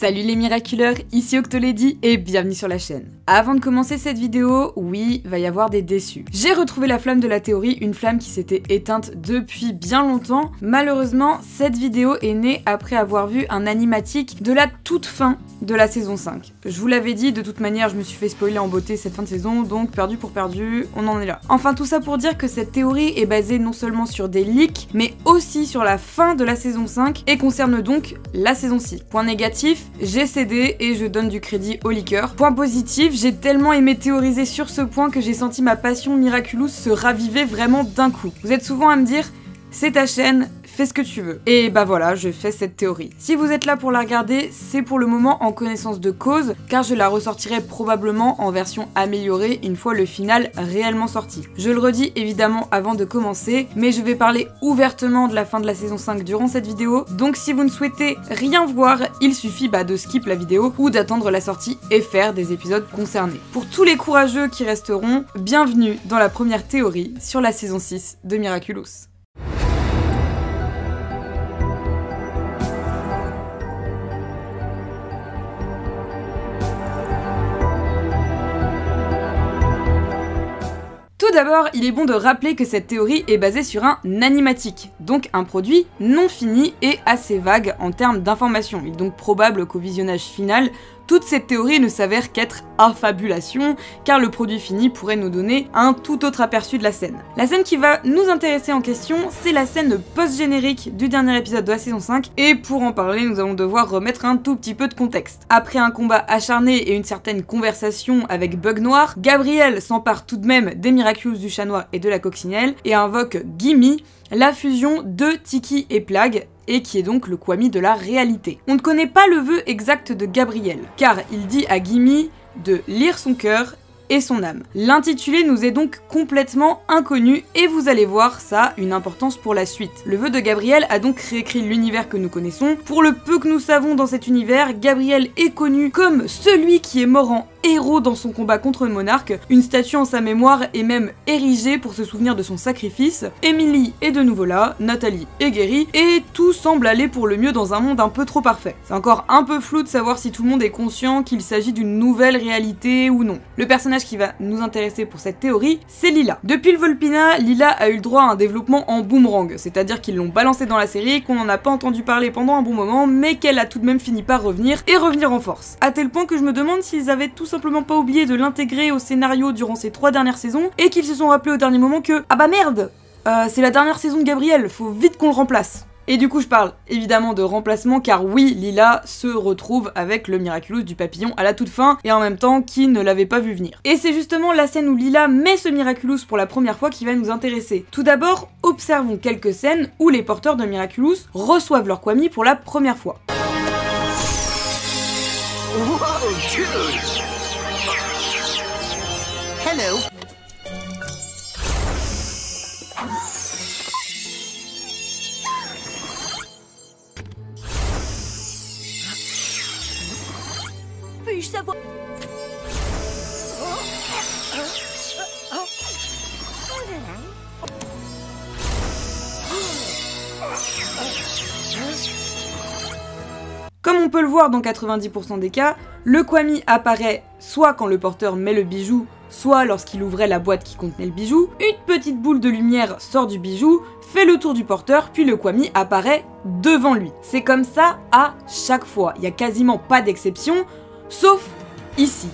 Salut les miraculeurs, ici Octolady et bienvenue sur la chaîne. Avant de commencer cette vidéo, oui, va y avoir des déçus. J'ai retrouvé la flamme de la théorie, une flamme qui s'était éteinte depuis bien longtemps. Malheureusement, cette vidéo est née après avoir vu un animatic de la toute fin de la saison 5. Je vous l'avais dit, de toute manière, je me suis fait spoiler en beauté cette fin de saison, donc perdu pour perdu, on en est là. Enfin, tout ça pour dire que cette théorie est basée non seulement sur des leaks, mais aussi sur la fin de la saison 5 et concerne donc la saison 6. Point négatif, j'ai cédé et je donne du crédit au leaker. Point positif, j'ai tellement aimé théoriser sur ce point que j'ai senti ma passion Miraculous se raviver vraiment d'un coup. Vous êtes souvent à me dire, c'est ta chaîne, fais ce que tu veux. Et bah voilà, je fais cette théorie. Si vous êtes là pour la regarder, c'est pour le moment en connaissance de cause, car je la ressortirai probablement en version améliorée une fois le final réellement sorti. Je le redis évidemment avant de commencer, mais je vais parler ouvertement de la fin de la saison 5 durant cette vidéo, donc si vous ne souhaitez rien voir, il suffit de skip la vidéo ou d'attendre la sortie et faire des épisodes concernés. Pour tous les courageux qui resteront, bienvenue dans la première théorie sur la saison 6 de Miraculous. Tout d'abord, il est bon de rappeler que cette théorie est basée sur un animatic, donc un produit non fini et assez vague en termes d'informations. Il est donc probable qu'au visionnage final, toute cette théorie ne s'avère qu'être affabulation, car le produit fini pourrait nous donner un tout autre aperçu de la scène. La scène qui va nous intéresser en question, c'est la scène post-générique du dernier épisode de la saison 5, et pour en parler, nous allons devoir remettre un tout petit peu de contexte. Après un combat acharné et une certaine conversation avec Bug Noir, Gabriel s'empare tout de même des Miraculous du chat noir et de la coccinelle, et invoque Gimme, la fusion de Tiki et Plagg, et qui est donc le Kwami de la réalité. On ne connaît pas le vœu exact de Gabriel, car il dit à Gimme de lire son cœur et son âme. L'intitulé nous est donc complètement inconnu et vous allez voir, ça a une importance pour la suite. Le vœu de Gabriel a donc réécrit l'univers que nous connaissons. Pour le peu que nous savons dans cet univers, Gabriel est connu comme celui qui est mort en héros dans son combat contre le monarque. Une statue en sa mémoire est même érigée pour se souvenir de son sacrifice. Emily est de nouveau là, Nathalie est guérie, et tout semble aller pour le mieux dans un monde un peu trop parfait. C'est encore un peu flou de savoir si tout le monde est conscient qu'il s'agit d'une nouvelle réalité ou non. Le personnage qui va nous intéresser pour cette théorie, c'est Lila. Depuis le Volpina, Lila a eu le droit à un développement en boomerang, c'est-à-dire qu'ils l'ont balancé dans la série, qu'on n'en a pas entendu parler pendant un bon moment, mais qu'elle a tout de même fini par revenir, et revenir en force. À tel point que je me demande s'ils avaient tout simplement pas oublié de l'intégrer au scénario durant ces 3 dernières saisons, et qu'ils se sont rappelés au dernier moment que « Ah bah merde, c'est la dernière saison de Gabriel, faut vite qu'on le remplace !» Et du coup je parle évidemment de remplacement, car oui, Lila se retrouve avec le Miraculous du papillon à la toute fin, et en même temps qui ne l'avait pas vu venir. Et c'est justement la scène où Lila met ce Miraculous pour la première fois qui va nous intéresser. Tout d'abord, observons quelques scènes où les porteurs de Miraculous reçoivent leur Kwami pour la première fois. Whoa, dude! Hello. Puis-je savoir? Comme on peut le voir dans 90% des cas, le Kwami apparaît soit quand le porteur met le bijou, soit lorsqu'il ouvrait la boîte qui contenait le bijou. Une petite boule de lumière sort du bijou, fait le tour du porteur, puis le Kwami apparaît devant lui. C'est comme ça à chaque fois, il n'y a quasiment pas d'exception, sauf ici.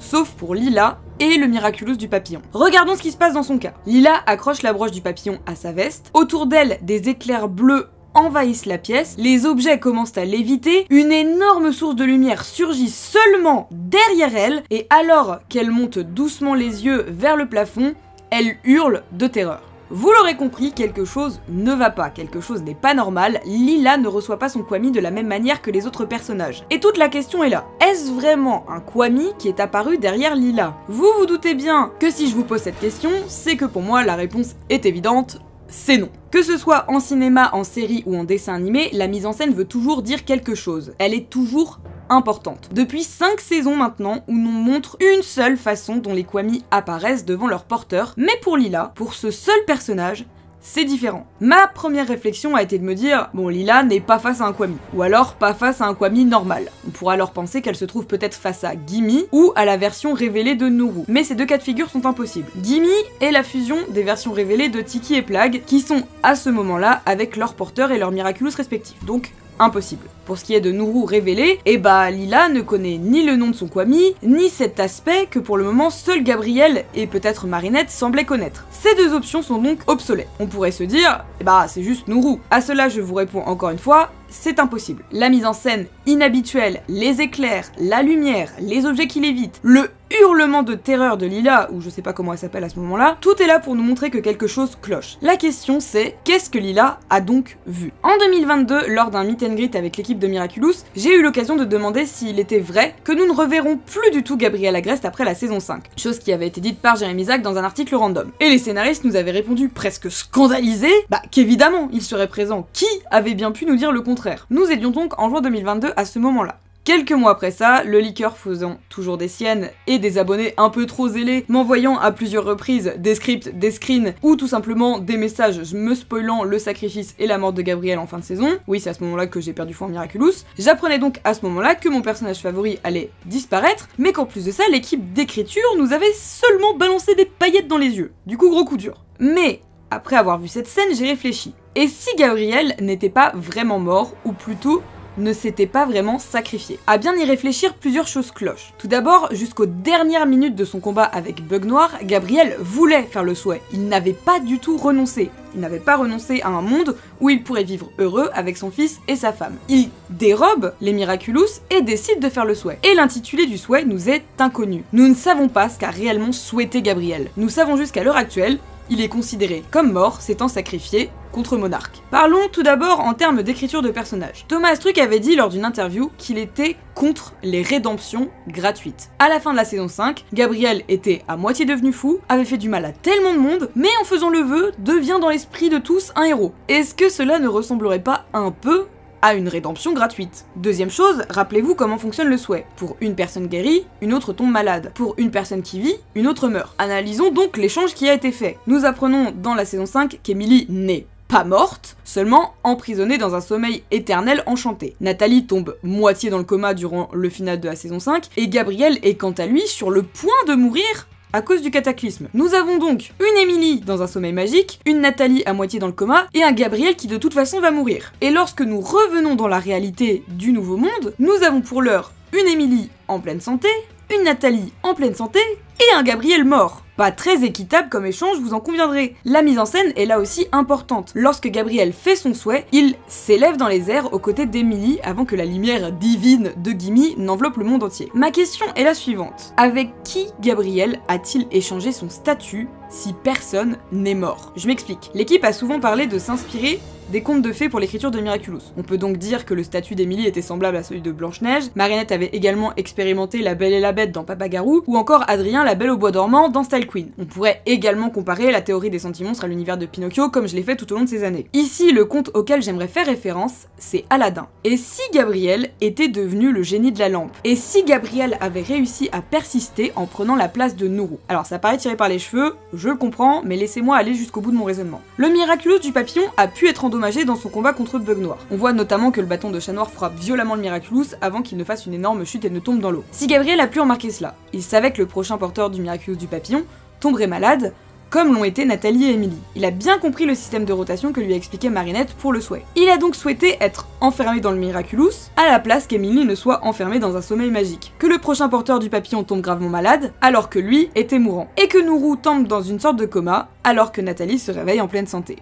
Sauf pour Lila et le Miraculous du papillon. Regardons ce qui se passe dans son cas. Lila accroche la broche du papillon à sa veste, autour d'elle des éclairs bleus envahissent la pièce, les objets commencent à léviter, une énorme source de lumière surgit seulement derrière elle, et alors qu'elle monte doucement les yeux vers le plafond, elle hurle de terreur. Vous l'aurez compris, quelque chose ne va pas, quelque chose n'est pas normal, Lila ne reçoit pas son Kwami de la même manière que les autres personnages. Et toute la question est là, est-ce vraiment un Kwami qui est apparu derrière Lila? Vous vous doutez bien que si je vous pose cette question, c'est que pour moi la réponse est évidente, c'est non. Que ce soit en cinéma, en série ou en dessin animé, la mise en scène veut toujours dire quelque chose. Elle est toujours importante. Depuis 5 saisons maintenant, où l'on montre une seule façon dont les Kwami apparaissent devant leur porteur, mais pour Lila, pour ce seul personnage, c'est différent. Ma première réflexion a été de me dire, bon, Lila n'est pas face à un Kwami, ou alors pas face à un Kwami normal. On pourra alors penser qu'elle se trouve peut-être face à Gimi, ou à la version révélée de Nuru. Mais ces deux cas de figure sont impossibles. Gimi est la fusion des versions révélées de Tiki et Plague, qui sont à ce moment-là avec leurs porteurs et leurs Miraculous respectifs, donc impossible. Pour ce qui est de Nuru révélé, Lila ne connaît ni le nom de son Kwami, ni cet aspect que pour le moment seul Gabriel et peut-être Marinette semblaient connaître. Ces deux options sont donc obsolètes. On pourrait se dire, c'est juste Nuru. À cela je vous réponds encore une fois, c'est impossible. La mise en scène inhabituelle, les éclairs, la lumière, les objets qui lévitent, le hurlement de terreur de Lila, ou je sais pas comment elle s'appelle à ce moment-là, tout est là pour nous montrer que quelque chose cloche. La question c'est, qu'est-ce que Lila a donc vu? En 2022, lors d'un meet and greet avec l'équipe de Miraculous, j'ai eu l'occasion de demander s'il était vrai que nous ne reverrons plus du tout Gabriel Agreste après la saison 5, chose qui avait été dite par Jérémy Zach dans un article random. Et les scénaristes nous avaient répondu presque scandalisés, qu'évidemment il serait présent. Qui avait bien pu nous dire le contraire? Nous étions donc en juin 2022 à ce moment-là. Quelques mois après ça, le leaker faisant toujours des siennes et des abonnés un peu trop zélés m'envoyant à plusieurs reprises des scripts, des screens ou tout simplement des messages me spoilant le sacrifice et la mort de Gabriel en fin de saison, oui c'est à ce moment-là que j'ai perdu foi en Miraculous, j'apprenais donc à ce moment-là que mon personnage favori allait disparaître, mais qu'en plus de ça, l'équipe d'écriture nous avait seulement balancé des paillettes dans les yeux. Du coup gros coup dur. Mais après avoir vu cette scène, j'ai réfléchi. Et si Gabriel n'était pas vraiment mort, ou plutôt ne s'était pas vraiment sacrifié? À bien y réfléchir, plusieurs choses clochent. Tout d'abord, jusqu'aux dernières minutes de son combat avec Bug Noir, Gabriel voulait faire le souhait. Il n'avait pas du tout renoncé. Il n'avait pas renoncé à un monde où il pourrait vivre heureux avec son fils et sa femme. Il dérobe les Miraculous et décide de faire le souhait. Et l'intitulé du souhait nous est inconnu. Nous ne savons pas ce qu'a réellement souhaité Gabriel. Nous savons juste qu'à l'heure actuelle, il est considéré comme mort, s'étant sacrifié contre Monarque. Parlons tout d'abord en termes d'écriture de personnages. Thomas Truc avait dit lors d'une interview qu'il était contre les rédemptions gratuites. À la fin de la saison 5, Gabriel était à moitié devenu fou, avait fait du mal à tellement de monde, mais en faisant le vœu, devient dans l'esprit de tous un héros. Est-ce que cela ne ressemblerait pas un peu à une rédemption gratuite? Deuxième chose, rappelez-vous comment fonctionne le souhait. Pour une personne guérie, une autre tombe malade. Pour une personne qui vit, une autre meurt. Analysons donc l'échange qui a été fait. Nous apprenons dans la saison 5 qu'Emily n'est pas morte, seulement emprisonnée dans un sommeil éternel enchanté. Nathalie tombe moitié dans le coma durant le final de la saison 5, et Gabriel est quant à lui sur le point de mourir à cause du cataclysme. Nous avons donc une Emily dans un sommeil magique, une Nathalie à moitié dans le coma, et un Gabriel qui de toute façon va mourir. Et lorsque nous revenons dans la réalité du nouveau monde, nous avons pour l'heure une Emily en pleine santé, une Nathalie en pleine santé, et un Gabriel mort. Pas très équitable comme échange, vous en conviendrez. La mise en scène est là aussi importante. Lorsque Gabriel fait son souhait, il s'élève dans les airs aux côtés d'Emily avant que la lumière divine de Gimi n'enveloppe le monde entier. Ma question est la suivante. Avec qui Gabriel a-t-il échangé son statut si personne n'est mort? Je m'explique. L'équipe a souvent parlé de s'inspirer des contes de fées pour l'écriture de Miraculous. On peut donc dire que le statut d'Emily était semblable à celui de Blanche-Neige, Marinette avait également expérimenté La Belle et la Bête dans Papa Garou, ou encore Adrien la Belle au Bois dormant dans Style Queen. On pourrait également comparer la théorie des sentimonstres à l'univers de Pinocchio comme je l'ai fait tout au long de ces années. Ici, le conte auquel j'aimerais faire référence, c'est Aladdin. Et si Gabriel était devenu le génie de la lampe? Et si Gabriel avait réussi à persister en prenant la place de Nuru? Alors ça paraît tiré par les cheveux, je le comprends, mais laissez-moi aller jusqu'au bout de mon raisonnement. Le Miraculous du papillon a pu être endommagé dans son combat contre Bug Noir. On voit notamment que le bâton de chat noir frappe violemment le Miraculous avant qu'il ne fasse une énorme chute et ne tombe dans l'eau. Si Gabriel a pu remarquer cela, il savait que le prochain porteur du Miraculous du papillon tomberait malade, comme l'ont été Nathalie et Emily. Il a bien compris le système de rotation que lui a expliqué Marinette pour le souhait. Il a donc souhaité être enfermé dans le Miraculous, à la place qu'Emily ne soit enfermée dans un sommeil magique. Que le prochain porteur du papillon tombe gravement malade, alors que lui était mourant. Et que Nuru tombe dans une sorte de coma, alors que Nathalie se réveille en pleine santé.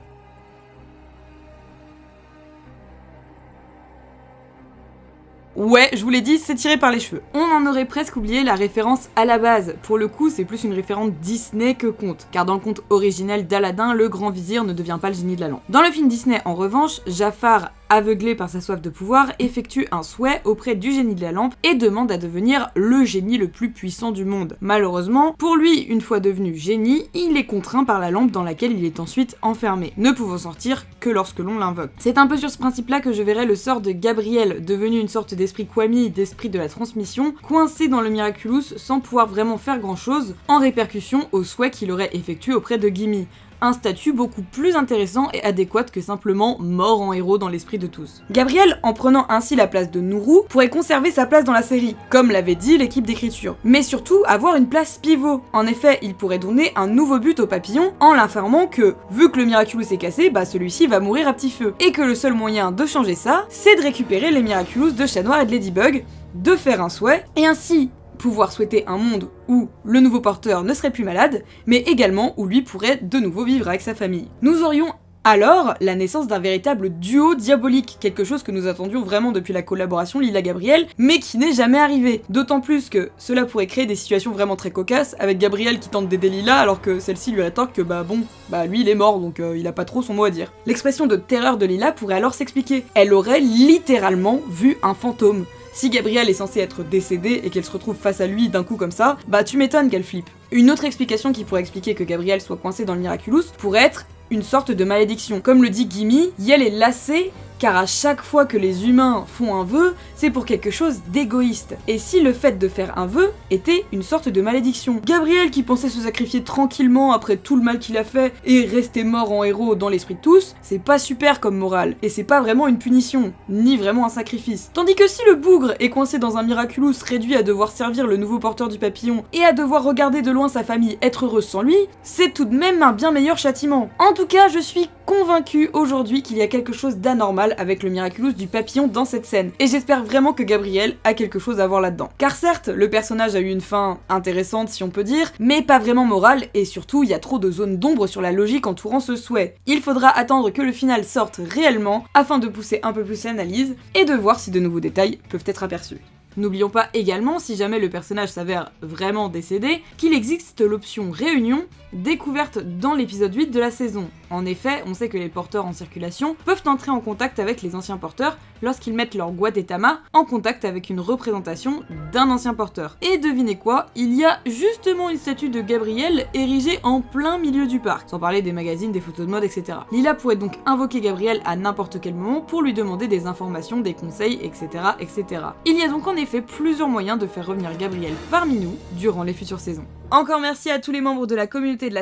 Ouais, je vous l'ai dit, c'est tiré par les cheveux. On en aurait presque oublié la référence à la base. Pour le coup, c'est plus une référence Disney que conte, car dans le conte originel d'Aladin, le grand vizir ne devient pas le génie de la lampe. Dans le film Disney, en revanche, Jafar, aveuglé par sa soif de pouvoir, effectue un souhait auprès du génie de la lampe et demande à devenir le génie le plus puissant du monde. Malheureusement, pour lui, une fois devenu génie, il est contraint par la lampe dans laquelle il est ensuite enfermé, ne pouvant sortir que lorsque l'on l'invoque. C'est un peu sur ce principe-là que je verrai le sort de Gabriel, devenu une sorte d'esprit Kwami, d'esprit de la transmission, coincé dans le Miraculous sans pouvoir vraiment faire grand-chose, en répercussion au souhait qu'il aurait effectué auprès de Gimi. un statut beaucoup plus intéressant et adéquat que simplement mort en héros dans l'esprit de tous. Gabriel, en prenant ainsi la place de Nourou, pourrait conserver sa place dans la série, comme l'avait dit l'équipe d'écriture, mais surtout avoir une place pivot. En effet, il pourrait donner un nouveau but au papillon en l'informant que, vu que le Miraculous est cassé, bah celui-ci va mourir à petit feu, et que le seul moyen de changer ça, c'est de récupérer les Miraculous de Chat Noir et de Ladybug, de faire un souhait, et ainsi pouvoir souhaiter un monde où le nouveau porteur ne serait plus malade, mais également où lui pourrait de nouveau vivre avec sa famille. Nous aurions alors la naissance d'un véritable duo diabolique, quelque chose que nous attendions vraiment depuis la collaboration Lila-Gabriel, mais qui n'est jamais arrivé. D'autant plus que cela pourrait créer des situations vraiment très cocasses, avec Gabriel qui tente d'aider Lila alors que celle-ci lui rétorque que lui il est mort donc il a pas trop son mot à dire. L'expression de terreur de Lila pourrait alors s'expliquer. Elle aurait littéralement vu un fantôme. Si Gabriel est censée être décédée et qu'elle se retrouve face à lui d'un coup comme ça, bah tu m'étonnes qu'elle flippe. Une autre explication qui pourrait expliquer que Gabriel soit coincé dans le Miraculous pourrait être une sorte de malédiction. Comme le dit Gimme, Yel est lassée car à chaque fois que les humains font un vœu, c'est pour quelque chose d'égoïste. Et si le fait de faire un vœu était une sorte de malédiction? Gabriel, qui pensait se sacrifier tranquillement après tout le mal qu'il a fait et rester mort en héros dans l'esprit de tous, c'est pas super comme morale, et c'est pas vraiment une punition, ni vraiment un sacrifice. Tandis que si le bougre est coincé dans un Miraculous réduit à devoir servir le nouveau porteur du papillon et à devoir regarder de loin sa famille être heureuse sans lui, c'est tout de même un bien meilleur châtiment. En tout cas, je suis convaincue aujourd'hui qu'il y a quelque chose d'anormal avec le Miraculous du papillon dans cette scène, et j'espère vraiment que Gabriel a quelque chose à voir là-dedans. Car certes, le personnage a eu une fin intéressante si on peut dire, mais pas vraiment morale, et surtout il y a trop de zones d'ombre sur la logique entourant ce souhait. Il faudra attendre que le final sorte réellement afin de pousser un peu plus l'analyse et de voir si de nouveaux détails peuvent être aperçus. N'oublions pas également, si jamais le personnage s'avère vraiment décédé, qu'il existe l'option Réunion, découverte dans l'épisode 8 de la saison. En effet, on sait que les porteurs en circulation peuvent entrer en contact avec les anciens porteurs lorsqu'ils mettent leur Guatetama en contact avec une représentation d'un ancien porteur. Et devinez quoi, il y a justement une statue de Gabriel érigée en plein milieu du parc, sans parler des magazines, des photos de mode, etc. Lila pourrait donc invoquer Gabriel à n'importe quel moment pour lui demander des informations, des conseils, etc., etc. Il y a donc en effet plusieurs moyens de faire revenir Gabriel parmi nous durant les futures saisons. Encore merci à tous les membres de la communauté de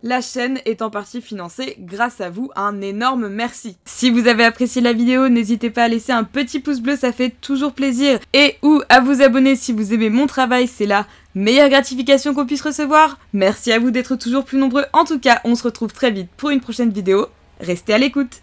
la chaîne est en partie financée grâce à vous, un énorme merci. Si vous avez apprécié la vidéo, n'hésitez pas à laisser un petit pouce bleu, ça fait toujours plaisir, et ou à vous abonner si vous aimez mon travail, c'est la meilleure gratification qu'on puisse recevoir. Merci à vous d'être toujours plus nombreux, en tout cas on se retrouve très vite pour une prochaine vidéo, restez à l'écoute.